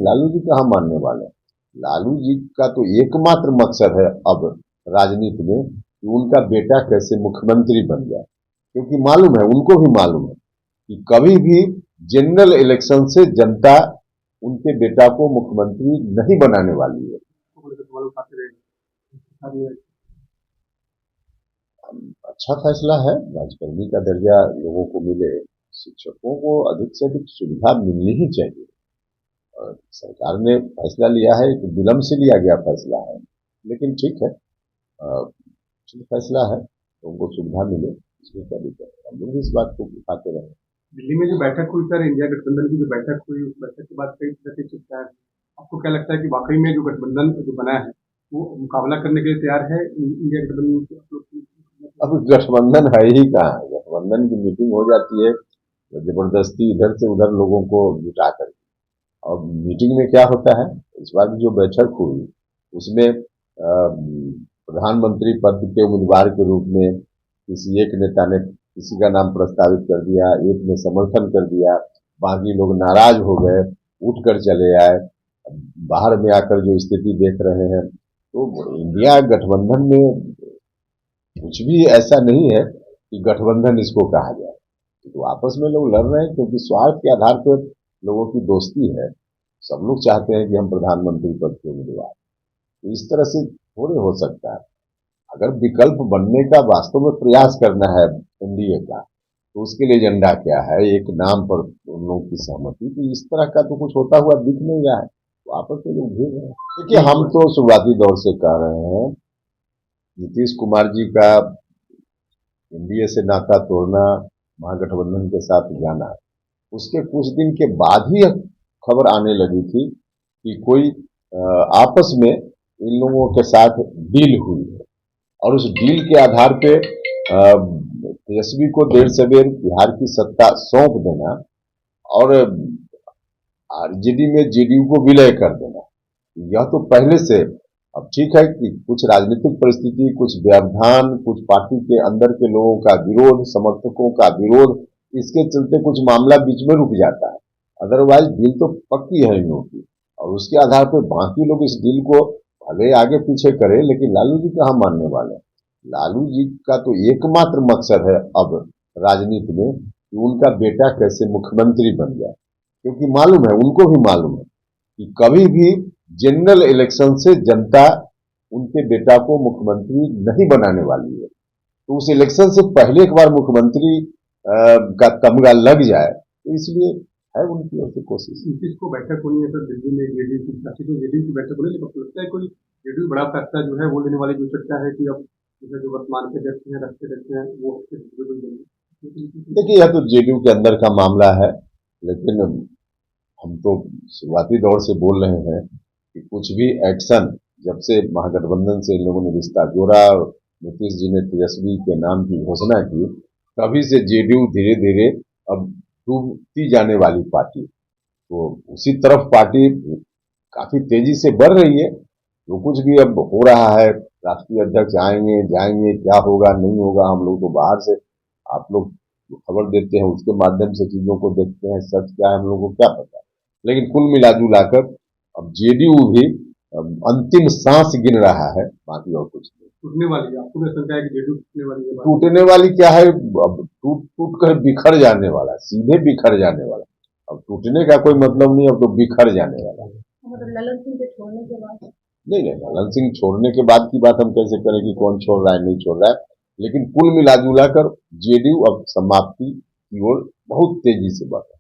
लालू जी कहाँ मानने वाले हैं। लालू जी का तो एकमात्र मकसद है अब राजनीति में कि उनका बेटा कैसे मुख्यमंत्री बन जाए, क्योंकि मालूम है, उनको भी मालूम है कि कभी भी जनरल इलेक्शन से जनता उनके बेटा को मुख्यमंत्री नहीं बनाने वाली है। अच्छा फैसला है, राजकर्मी का दर्जा लोगों को मिले, शिक्षकों को अधिक से अधिक सुविधा मिलनी ही चाहिए। और सरकार ने फैसला लिया है, एक विलंब से लिया गया फैसला है, लेकिन ठीक है, उचित फैसला है, तो उनको सुविधा मिले, इसमें क्या दिक्कत है। हम लोग इस बात को उठाते रहे। दिल्ली में जो बैठक हुई सर, इंडिया गठबंधन की जो बैठक हुई, उस बैठक के बाद कई तरह के चर्चा है। आपको क्या लगता है कि वाकई में जो गठबंधन जो बना है वो मुकाबला करने के लिए तैयार है इंडिया गठबंधन से? अब गठबंधन है ही कहाँ, गठबंधन की मीटिंग हो जाती है तो जबरदस्ती इधर से उधर लोगों को जुटा कर। अब मीटिंग में क्या होता है, इस बार की जो बैठक हुई उसमें प्रधानमंत्री पद के उम्मीदवार के रूप में किसी एक नेता ने किसी का नाम प्रस्तावित कर दिया, एक ने समर्थन कर दिया, बाकी लोग नाराज हो गए, उठकर चले आए। बाहर में आकर जो स्थिति देख रहे हैं, तो इंडिया गठबंधन में कुछ भी ऐसा नहीं है कि गठबंधन इसको कहा जाए। तो आपस में लोग लड़ रहे हैं क्योंकि स्वार्थ के आधार पर लोगों की दोस्ती है। सब लोग चाहते हैं कि हम प्रधानमंत्री पद के उम्मीदवार, तो इस तरह से थोड़े हो सकता है। अगर विकल्प बनने का वास्तव में प्रयास करना है एनडीए का, तो उसके लिए एजेंडा क्या है, एक नाम पर उन लोगों की सहमति, तो इस तरह का तो कुछ होता हुआ दिख नहीं रहा है, तो आपस में लोग भेज रहे हैं। देखिए, हम तो शुरुआती दौर से कह रहे हैं, नीतीश कुमार जी का एनडीए से नाता तोड़ना, महागठबंधन के साथ जाना, उसके कुछ दिन के बाद ही खबर आने लगी थी कि कोई आपस में इन लोगों के साथ डील हुई है, और उस डील के आधार पे तेजस्वी को देर सवेर बिहार की सत्ता सौंप देना और आरजेडी में जेडीयू को विलय कर देना, यह तो पहले से। अब ठीक है कि कुछ राजनीतिक परिस्थिति, कुछ व्यवधान, कुछ पार्टी के अंदर के लोगों का विरोध, समर्थकों का विरोध, इसके चलते कुछ मामला बीच में रुक जाता है। अदरवाइज डील तो पक्की है इन लोगों की, और उसके आधार पर बाकी लोग इस डील को भले आगे पीछे करें, लेकिन लालू जी कहाँ मानने वाले हैं। लालू जी का तो एकमात्र मकसद है अब राजनीति में कि उनका बेटा कैसे मुख्यमंत्री बन जाए, क्योंकि मालूम है, उनको भी मालूम है कि कभी भी जनरल इलेक्शन से जनता उनके बेटा को मुख्यमंत्री नहीं बनाने वाली है। तो उस इलेक्शन से पहले एक बार मुख्यमंत्री का तमगा लग जाए, तो इसलिए है उनकी ओर से कोशिश। किसको बैठक होनी है सर दिल्ली में, जेडीयू की, तो जेडीयू की बैठक होनी है, लेकिन लगता है कोई जेडीयू बड़ा फैसला जो है वो लेने वाली जो चर्चा है कि अब जो वर्तमान के अध्यक्ष हैं, राष्ट्रीय अध्यक्ष हैं, वो देखिए, यह तो जेडीयू के अंदर का मामला है, लेकिन हम तो शुरुआती दौर से बोल रहे हैं कि कुछ भी एक्शन, जब से महागठबंधन से इन लोगों ने रिश्ता जोड़ा, नीतीश जी ने तेजस्वी के नाम की घोषणा की, तभी से जेडीयू धीरे धीरे अब डूबती जाने वाली पार्टी, तो उसी तरफ पार्टी काफी तेजी से बढ़ रही है। जो कुछ भी अब हो रहा है, राष्ट्रीय अध्यक्ष आएंगे जाएंगे, क्या होगा नहीं होगा, हम लोग तो बाहर से, आप लोग खबर देते हैं उसके माध्यम से चीजों को देखते हैं, सच क्या है हम लोगों को क्या पता। लेकिन कुल मिला जुलाकर अब जेडीयू भी अंतिम सांस गिन रहा है, बाकी और कुछ नहीं। टूटने वाली है, आपको क्या है कि जेडीयू टूटने वाली है? टूटने वाली क्या है, अब टूट टूट कर बिखर जाने वाला, सीधे बिखर जाने वाला। अब टूटने का कोई मतलब नहीं, अब तो बिखर जाने वाला है। मतलब ललन सिंह के छोड़ने के बाद? नहीं, ललन सिंह छोड़ने के बाद की बात हम कैसे करें कि कौन छोड़ रहा है नहीं छोड़ रहा है, लेकिन कुल मिला जुला कर जेडीयू अब समाप्ति की ओर बहुत तेजी से बढ़ रहा है।